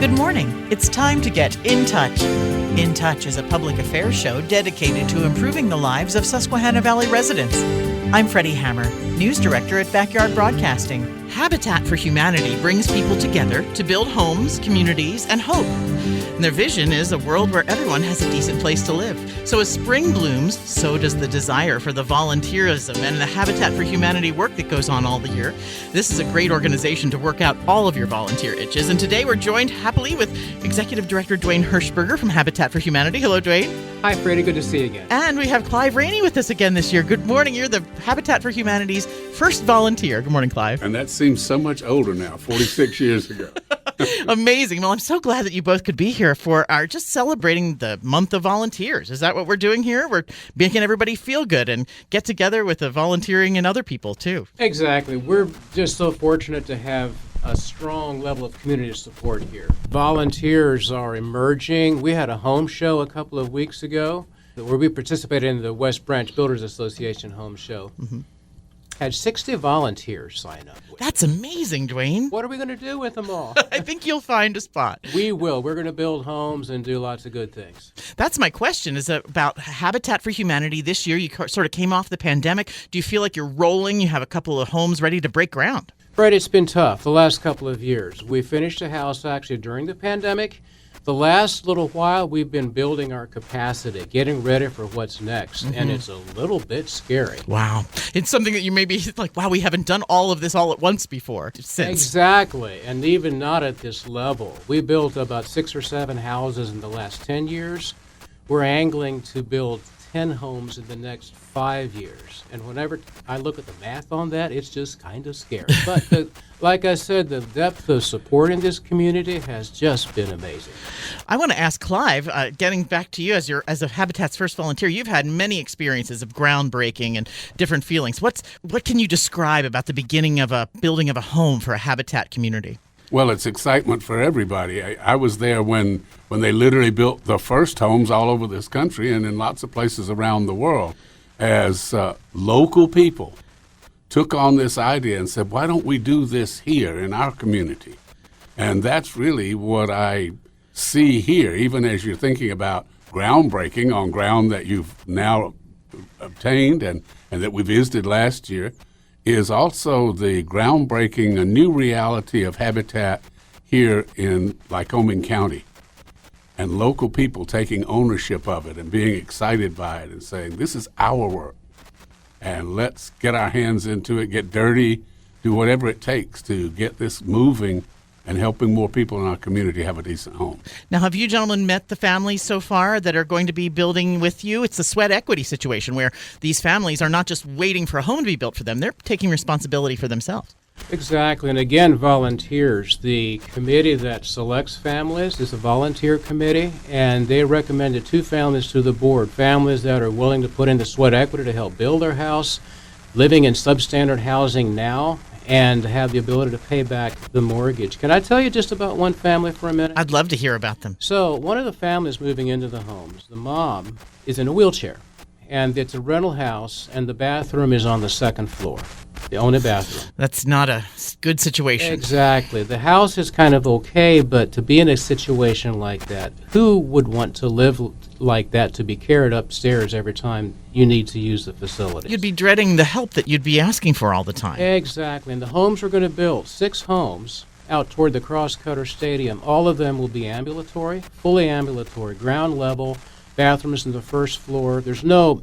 Good morning. It's time to get in touch. In Touch is a public affairs show dedicated to improving the lives of Susquehanna Valley residents. I'm Freddi Hammer, News Director at Backyard Broadcasting. Habitat for Humanity brings people together to build homes, communities, and hope. And their vision is a world where everyone has a decent place to live. So as spring blooms, so does the desire for the volunteerism and the Habitat for Humanity work that goes on all the year. This is a great organization to work out all of your volunteer itches. And today we're joined happily with Executive Director Duane Hershberger from Habitat for Humanity. Hello, Duane. Hi, Freddi. Good to see you again. And we have Clive Rainey with us again this year. Good morning. You're the Habitat for Humanity's first volunteer. Good morning, Clive. And that seems so much older now, 46 years ago. Amazing. Well, I'm so glad that you both could be here for our just celebrating the month of volunteers. Is that what we're doing here? We're making everybody feel good and get together with the volunteering and other people, too. Exactly. We're just so fortunate to have a strong level of community support here. Volunteers are emerging. We had a home show a couple of weeks ago where we participated in the West Branch Builders Association home show. Mm-hmm. Had 60 volunteers sign up. That's amazing, Duane. What are we going to do with them all? I think you'll find a spot. We will. We're going to build homes and do lots of good things. That's my question, is about Habitat for Humanity this year. You sort of came off the pandemic. Do you feel like you're rolling? You have a couple of homes ready to break ground? Fred, it's been tough the last couple of years. We finished a house actually during the pandemic. The last little while, we've been building our capacity, getting ready for what's next, and it's a little bit scary. Wow. It's something that you may be like, wow, we haven't done all of this all at once before. Exactly, and even not at this level. We built about 6 or 7 houses in the last 10 years. We're angling to build 10 homes in the next 5 years. And whenever I look at the math on that, it's just kind of scary. But like I said, the depth of support in this community has just been amazing. I want to ask Clive, getting back to you as a Habitat's first volunteer, you've had many experiences of groundbreaking and different feelings. What can you describe about the beginning of a building of a home for a Habitat community? Well, it's excitement for everybody. I was there when they literally built the first homes all over this country and in lots of places around the world, as local people took on this idea and said, why don't we do this here in our community? And that's really what I see here, even as you're thinking about groundbreaking on ground that you've now obtained and that we visited last year, is also the groundbreaking, a new reality of Habitat here in Lycoming County, and local people taking ownership of it and being excited by it and saying, this is our work, and let's get our hands into it, get dirty, do whatever it takes to get this moving and helping more people in our community have a decent home. Now, have you gentlemen met the families so far that are going to be building with you? It's a sweat equity situation where these families are not just waiting for a home to be built for them. They're taking responsibility for themselves. Exactly. And again, volunteers. The committee that selects families is a volunteer committee, and they recommended 2 families to the board, families that are willing to put in the sweat equity to help build their house, living in substandard housing now, and have the ability to pay back the mortgage. Can I tell you just about one family for a minute? I'd love to hear about them. So one of the families moving into the homes, the mom is in a wheelchair, and it's a rental house, and the bathroom is on the 2nd floor. They own a bathroom. That's not a good situation. Exactly. The house is kind of okay, but to be in a situation like that, who would want to live like that, to be carried upstairs every time you need to use the facilities? You'd be dreading the help that you'd be asking for all the time. Exactly. And the homes we're going to build, 6 homes out toward the Cross-Cutter Stadium, all of them will be ambulatory, fully ambulatory, ground level, bathrooms on the 1st floor. There's no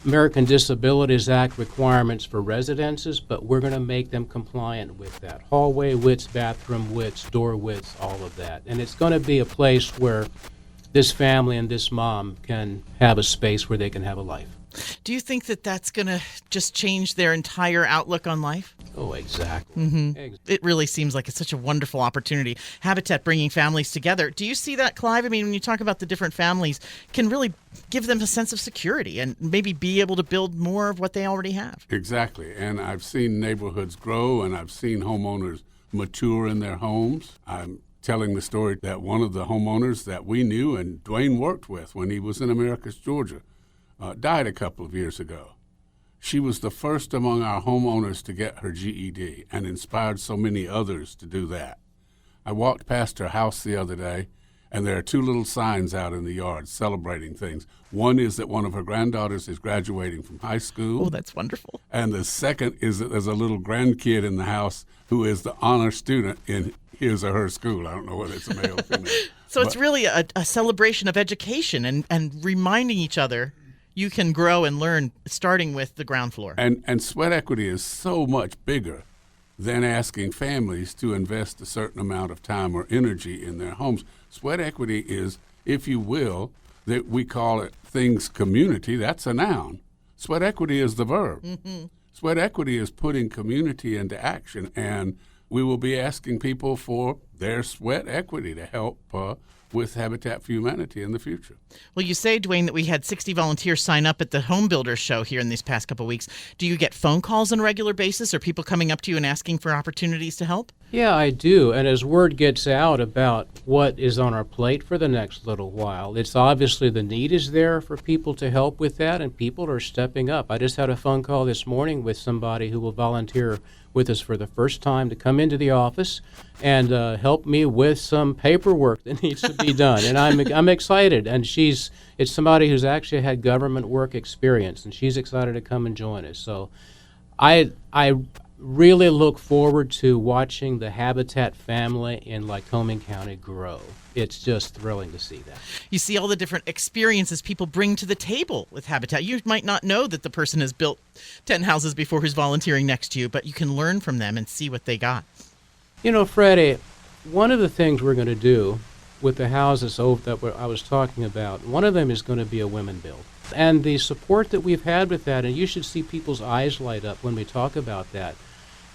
American Disabilities Act requirements for residences, but we're going to make them compliant with that. Hallway widths, bathroom widths, door widths, all of that. And it's going to be a place where this family and this mom can have a space where they can have a life. Do you think that that's going to just change their entire outlook on life? Oh, exactly. Mm-hmm. It really seems like it's such a wonderful opportunity. Habitat bringing families together. Do you see that, Clive? I mean, when you talk about the different families, can really give them a sense of security and maybe be able to build more of what they already have. Exactly. And I've seen neighborhoods grow, and I've seen homeowners mature in their homes. I'm telling the story that one of the homeowners that we knew and Duane worked with when he was in Americus, Georgia, died a couple of years ago. She was the first among our homeowners to get her GED and inspired so many others to do that. I walked past her house the other day, and there are two little signs out in the yard celebrating things. One is that one of her granddaughters is graduating from high school. Oh, that's wonderful. And the second is that there's a little grandkid in the house who is the honor student in his or her school. I don't know whether it's a male or female. So it's really a celebration of education and reminding each other you can grow and learn, starting with the ground floor. And sweat equity is so much bigger than asking families to invest a certain amount of time or energy in their homes. Sweat equity is, if you will, that we call it things community. That's a noun. Sweat equity is the verb. Mm-hmm. Sweat equity is putting community into action, and we will be asking people for their sweat equity to help with Habitat for Humanity in the future. Well, you say, Duane, that we had 60 volunteers sign up at the Home Builders Show here in these past couple of weeks. Do you get phone calls on a regular basis, or people coming up to you and asking for opportunities to help? Yeah, I do. And as word gets out about what is on our plate for the next little while, it's obviously the need is there for people to help with that, and people are stepping up. I just had a phone call this morning with somebody who will volunteer with us for the first time to come into the office and help me with some paperwork that needs to be done. And I'm excited. And it's somebody who's actually had government work experience, and she's excited to come and join us. So I really look forward to watching the Habitat family in Lycoming County grow. It's just thrilling to see that. You see all the different experiences people bring to the table with Habitat. You might not know that the person has built 10 houses before who's volunteering next to you, but you can learn from them and see what they got. You know, Freddi, one of the things we're going to do with the houses that I was talking about, one of them is going to be a women build. And the support that we've had with that, and you should see people's eyes light up when we talk about that.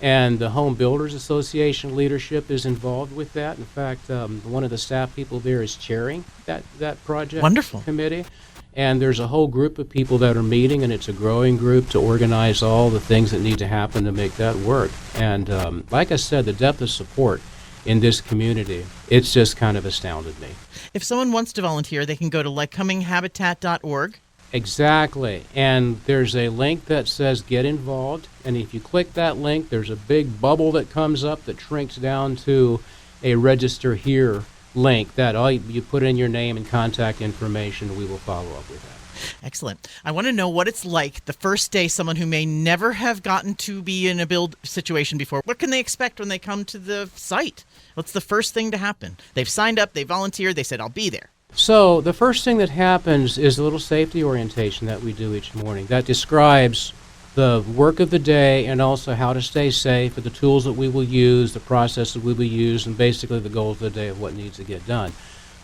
And the Home Builders Association leadership is involved with that. In fact, one of the staff people there is chairing that project Wonderful. Committee. And there's a whole group of people that are meeting, and it's a growing group to organize all the things that need to happen to make that work. And like I said, the depth of support in this community, it's just kind of astounded me. If someone wants to volunteer, they can go to lycominghabitat.org. Exactly. And there's a link that says get involved. And if you click that link, there's a big bubble that comes up that shrinks down to a register here link that you put in your name and contact information. We will follow up with that. Excellent. I want to know what it's like the first day, someone who may never have gotten to be in a build situation before. What can they expect when they come to the site? What's the first thing to happen? They've signed up, they volunteered, they said, I'll be there. So the first thing that happens is a little safety orientation that we do each morning that describes the work of the day and also how to stay safe, the tools that we will use, the processes we will use, and basically the goals of the day of what needs to get done.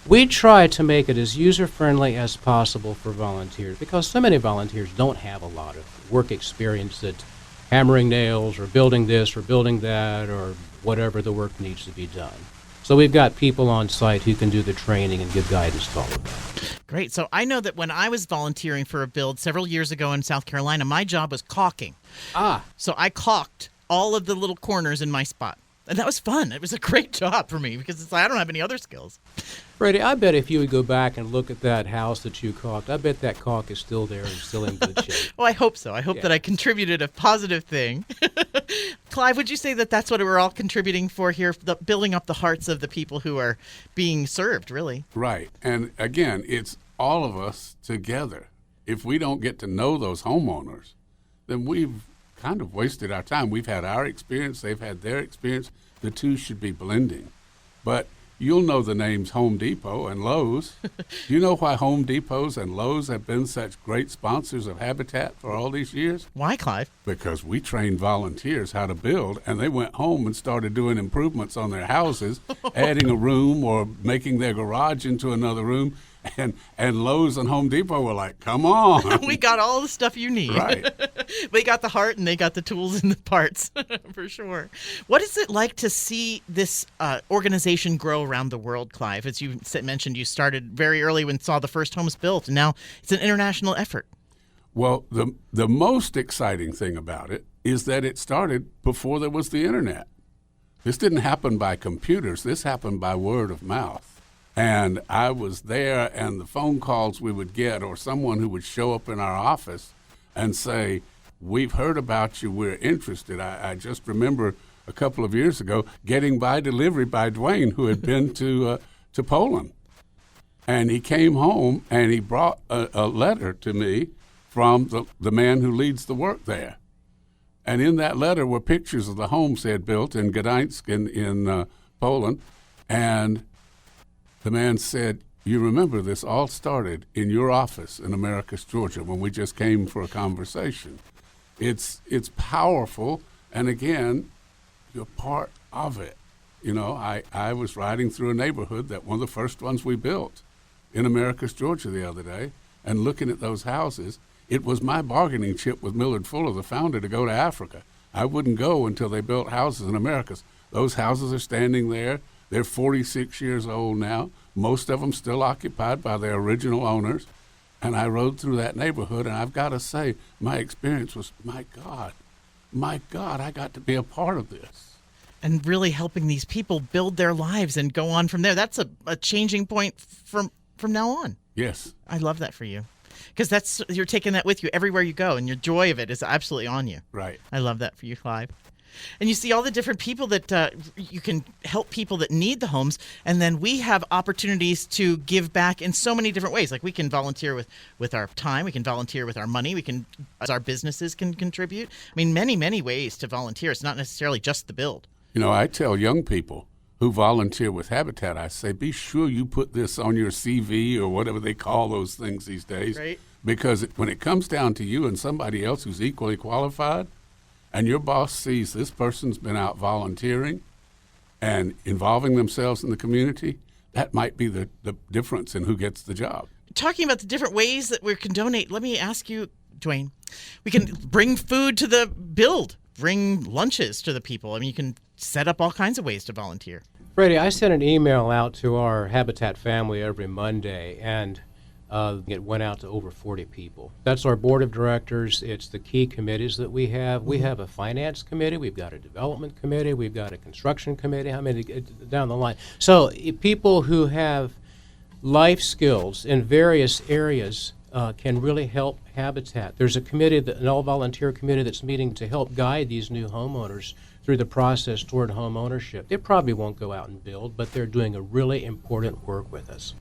We try to make it as user-friendly as possible for volunteers because so many volunteers don't have a lot of work experience at hammering nails or building this or building that or whatever the work needs to be done. So we've got people on site who can do the training and give guidance to all of that. Great. So I know that when I was volunteering for a build several years ago in South Carolina, my job was caulking. So I caulked all of the little corners in my spot. And that was fun. It was a great job for me because it's like I don't have any other skills. Freddi, I bet if you would go back and look at that house that you caulked, I bet that caulk is still there and still in good shape. Well, I hope so. I hope that I contributed a positive thing. Clive, would you say that that's what we're all contributing for here, building up the hearts of the people who are being served, really? Right. And again, it's all of us together. If we don't get to know those homeowners, then we've kind of wasted our time. We've had our experience, they've had their experience. The two should be blending. But you'll know the names Home Depot and Lowe's. Do you know why Home Depots and Lowe's have been such great sponsors of Habitat for all these years? Why, Clive? Because we trained volunteers how to build, and they went home and started doing improvements on their houses, adding a room or making their garage into another room. And Lowe's and Home Depot were like, come on. We got all the stuff you need. Right. They got the heart and they got the tools and the parts, for sure. What is it like to see this organization grow around the world, Clive? As you mentioned, you started very early when saw the first homes built, and now it's an international effort. Well, the most exciting thing about it is that it started before there was the internet. This didn't happen by computers. This happened by word of mouth. And I was there, and the phone calls we would get, or someone who would show up in our office and say, we've heard about you, we're interested. I just remember a couple of years ago, getting by delivery by Duane, who had been to Poland. And he came home and he brought a letter to me from the man who leads the work there. And in that letter were pictures of the homes they had built in Gdańsk in Poland. And the man said, "You remember this all started in your office in Americus, Georgia, when we just came for a conversation." It's powerful, and again, you're part of it. You know, I was riding through a neighborhood that one of the first ones we built in Americus, Georgia the other day, and looking at those houses, it was my bargaining chip with Millard Fuller, the founder, to go to Africa. I wouldn't go until they built houses in Americus. Those houses are standing there. They're 46 years old now, most of them still occupied by their original owners. And I rode through that neighborhood, and I've got to say, my experience was, my God, I got to be a part of this. And really helping these people build their lives and go on from there. That's a changing point from now on. Yes. I love that for you. Because you're taking that with you everywhere you go, and your joy of it is absolutely on you. Right. I love that for you, Clive. And you see all the different people that you can help people that need the homes, and then we have opportunities to give back in so many different ways. Like we can volunteer with our time, we can volunteer with our money, our businesses can contribute. I mean, many, many ways to volunteer. It's not necessarily just the build. You know, I tell young people who volunteer with Habitat, I say, be sure you put this on your CV or whatever they call those things these days. Right. Because when it comes down to you and somebody else who's equally qualified, and your boss sees this person's been out volunteering and involving themselves in the community, that might be the difference in who gets the job. Talking about the different ways that we can donate, let me ask you, Duane, we can bring food to the build, bring lunches to the people. I mean, you can set up all kinds of ways to volunteer. Freddi, I sent an email out to our Habitat family every Monday, and it went out to over 40 people. That's our board of directors. It's the key committees that we have. We have a finance committee. We've got a development committee. We've got a construction committee. How many down the line? So people who have life skills in various areas can really help Habitat. There's a committee, an all-volunteer committee that's meeting to help guide these new homeowners through the process toward home ownership. They probably won't go out and build, but they're doing a really important work with us.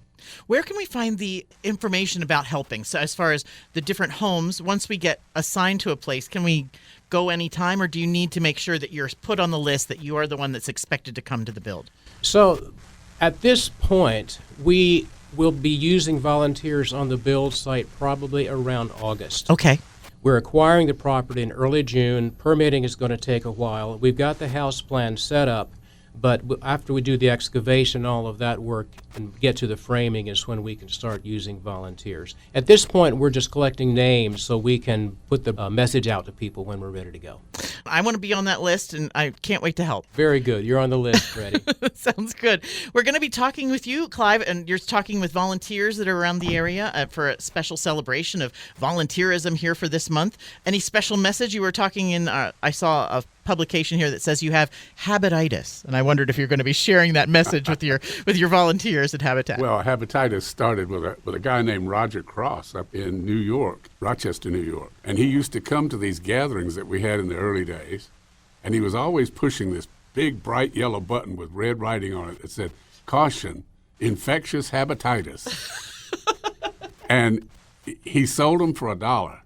Where can we find the information about helping? So as far as the different homes, once we get assigned to a place, can we go anytime, or do you need to make sure that you're put on the list that you are the one that's expected to come to the build? So at this point, we will be using volunteers on the build site probably around August. Okay. We're acquiring the property in early June. Permitting is going to take a while. We've got the house plan set up. But after we do the excavation, all of that work, and get to the framing is when we can start using volunteers. At this point, we're just collecting names so we can put the message out to people when we're ready to go. I want to be on that list, and I can't wait to help. Very good. You're on the list, Freddi. Sounds good. We're going to be talking with you, Clive, and you're talking with volunteers that are around the area for a special celebration of volunteerism here for this month. Any special message? You were talking in, I saw a publication here that says you have habititis, and I wondered if you're going to be sharing that message with your volunteers at Habitat. Well, Habititis started with a guy named Roger Cross up in New York, Rochester, New York, and he used to come to these gatherings that we had in the early days, and he was always pushing this big bright yellow button with red writing on it that said, "Caution, infectious habititis." And he sold them for $1.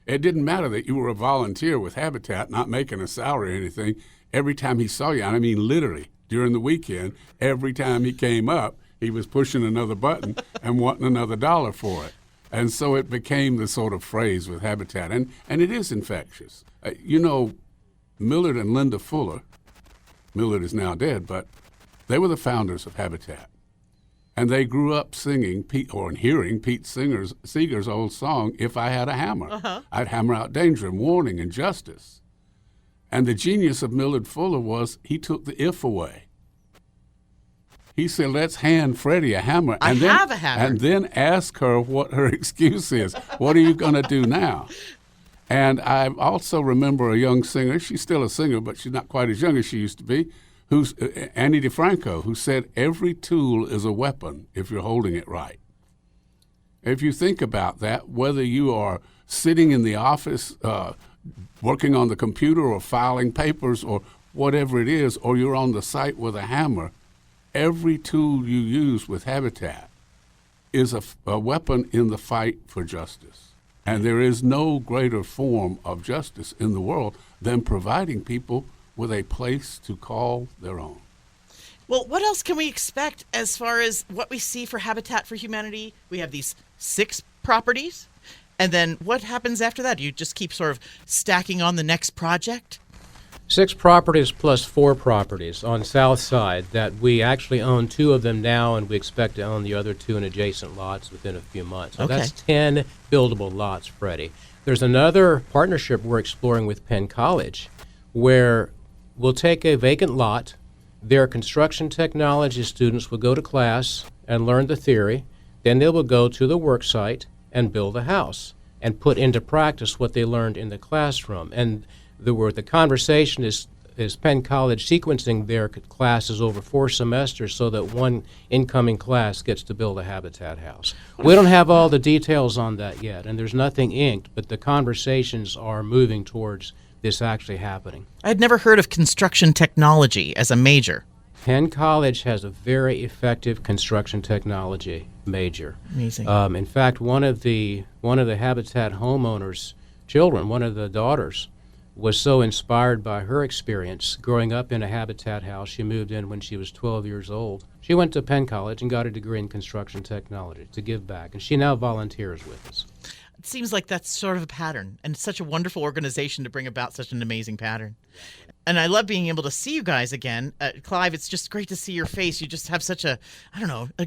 It didn't matter that you were a volunteer with Habitat, not making a salary or anything. Every time he saw you, and I mean literally, during the weekend, every time he came up, he was pushing another button and wanting another $1 for it. And so it became the sort of phrase with Habitat. And it is infectious. You know, Millard and Linda Fuller, Millard is now dead, but they were the founders of Habitat. And they grew up singing and hearing Pete Seeger's old song, "If I Had a Hammer." Uh-huh. I'd hammer out danger and warning and justice. And the genius of Millard Fuller was he took the if away. He said, let's hand Freddi a hammer. I have a hammer. And then ask her what her excuse is. What are you going to do now? And I also remember a young singer. She's still a singer, but she's not quite as young as she used to be. Who's Annie DeFranco, who said, every tool is a weapon if you're holding it right. If you think about that, whether you are sitting in the office working on the computer or filing papers or whatever it is, or you're on the site with a hammer, every tool you use with Habitat is a weapon in the fight for justice. And there is no greater form of justice in the world than providing people with a place to call their own. Well, what else can we expect as far as what we see for Habitat for Humanity? We have these 6 properties, and then what happens after that? Do you just keep sort of stacking on the next project? 6 properties plus 4 properties on South Side that we actually own 2 of them now, and we expect to own the other 2 in adjacent lots within a few months. So that's 10 buildable lots, Freddi. There's another partnership we're exploring with Penn College where we'll take a vacant lot. Their construction technology students will go to class and learn the theory. Then they will go to the work site and build a house and put into practice what they learned in the classroom. And the conversation is Penn College sequencing their classes over 4 semesters so that one incoming class gets to build a Habitat house. We don't have all the details on that yet, and there's nothing inked, but the conversations are moving towards this actually happening. I had never heard of construction technology as a major. Penn College has a very effective construction technology major. Amazing. In fact, one of the Habitat homeowners' children, one of the daughters, was so inspired by her experience growing up in a Habitat house. She moved in when she was 12 years old. She went to Penn College and got a degree in construction technology to give back, and she now volunteers with us. It seems like that's sort of a pattern, and it's such a wonderful organization to bring about such an amazing pattern. And I love being able to see you guys again. Clive, it's just great to see your face. You just have such a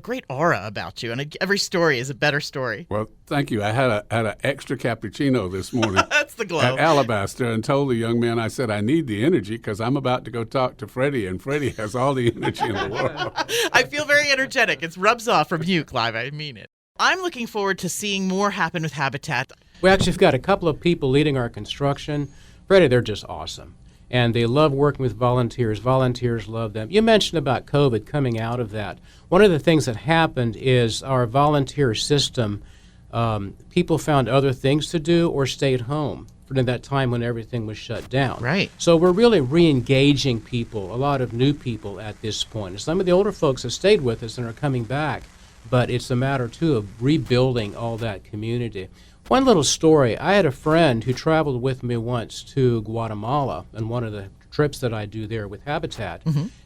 great aura about you, and every story is a better story. Well, thank you. I had an extra cappuccino this morning That's the glow. at Alabaster and told the young man, I said, I need the energy because I'm about to go talk to Freddi, and Freddi has all the energy in the world. I feel very energetic. It rubs off from you, Clive. I mean it. I'm looking forward to seeing more happen with Habitat. We actually have got a couple of people leading our construction. Freddi, they're just awesome. And they love working with volunteers. Volunteers love them. You mentioned about COVID coming out of that. One of the things that happened is our volunteer system, people found other things to do or stayed home for that time when everything was shut down. Right. So we're really re-engaging people, a lot of new people at this point. And some of the older folks have stayed with us and are coming back, but it's a matter, too, of rebuilding all that community. One little story, I had a friend who traveled with me once to Guatemala on one of the trips that I do there with Habitat,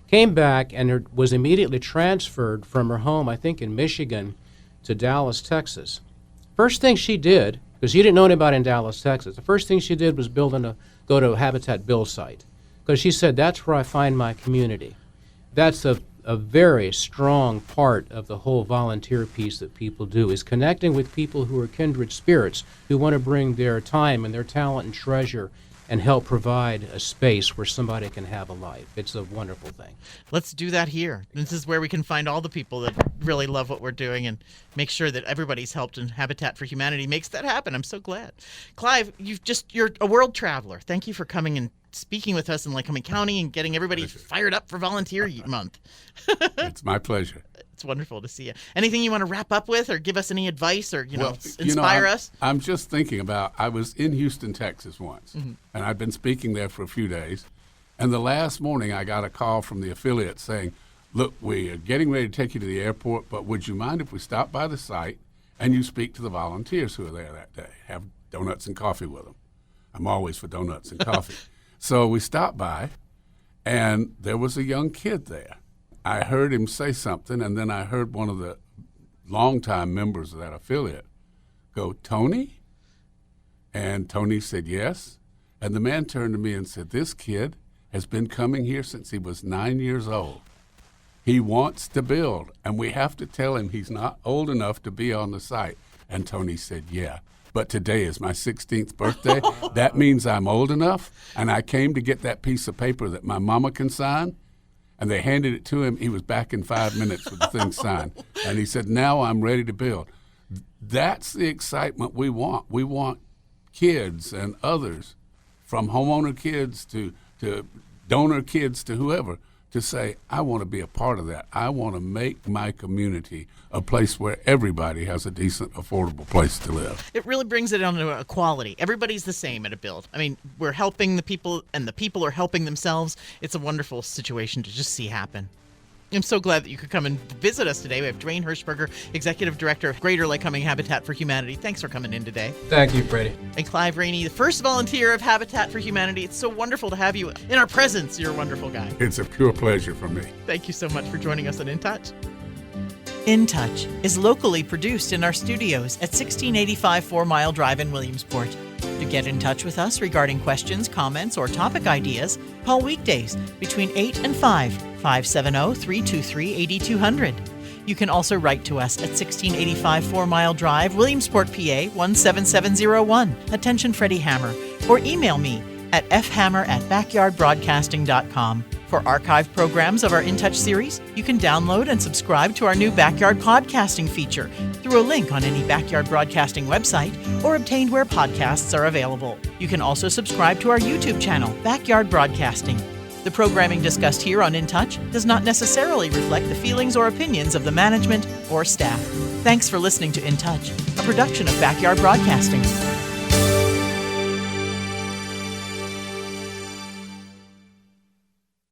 came back and was immediately transferred from her home, I think in Michigan, to Dallas, Texas. First thing she did, because she didn't know anybody in Dallas, Texas, the first thing she did was go to a Habitat build site, because she said, that's where I find my community. That's a very strong part of the whole volunteer piece that people do, is connecting with people who are kindred spirits, who want to bring their time and their talent and treasure and help provide a space where somebody can have a life. It's a wonderful thing. Let's do that here. This is where we can find all the people that really love what we're doing and make sure that everybody's helped, and Habitat for Humanity makes that happen. I'm so glad. Clive, you're a world traveler. Thank you for coming and speaking with us in Lycoming County and getting everybody fired up for Volunteer Month. It's my pleasure. It's wonderful to see you. Anything you want to wrap up with, or give us any advice, or inspire us? I'm just thinking about, I was in Houston, Texas once, and I'd been speaking there for a few days, and the last morning I got a call from the affiliate saying, look, we are getting ready to take you to the airport, but would you mind if we stop by the site and you speak to the volunteers who are there that day, have donuts and coffee with them? I'm always for donuts and coffee. So we stopped by, and there was a young kid there. I heard him say something, and then I heard one of the longtime members of that affiliate go, Tony? And Tony said, yes. And the man turned to me and said, this kid has been coming here since he was 9 years old. He wants to build, and we have to tell him he's not old enough to be on the site. And Tony said, yeah. But today is my 16th birthday. That means I'm old enough, and I came to get that piece of paper that my mama can sign, and they handed it to him. He was back in 5 minutes with the thing signed. And he said, now I'm ready to build. That's the excitement we want. We want kids and others, from homeowner kids to donor kids to whoever, to say, I want to be a part of that. I want to make my community a place where everybody has a decent, affordable place to live. It really brings it down to equality. Everybody's the same at a build. I mean, we're helping the people, and the people are helping themselves. It's a wonderful situation to just see happen. I'm so glad that you could come and visit us today. We have Duane Hershberger, Executive Director of Greater Lycoming Habitat for Humanity. Thanks for coming in today. Thank you, Freddi. And Clive Rainey, the first volunteer of Habitat for Humanity. It's so wonderful to have you in our presence. You're a wonderful guy. It's a pure pleasure for me. Thank you so much for joining us on In Touch. In Touch is locally produced in our studios at 1685 4 Mile Drive in Williamsport. To get in touch with us regarding questions, comments, or topic ideas, call weekdays between 8 and 5, 570-323-8200. You can also write to us at 1685 4 Mile Drive, Williamsport, PA 17701. Attention Freddi Hammer. Or email me at fhammer@backyardbroadcasting.com. For archive programs of our In Touch series, you can download and subscribe to our new Backyard Podcasting feature through a link on any Backyard Broadcasting website or obtained where podcasts are available. You can also subscribe to our YouTube channel, Backyard Broadcasting. The programming discussed here on In Touch does not necessarily reflect the feelings or opinions of the management or staff. Thanks for listening to In Touch, a production of Backyard Broadcasting.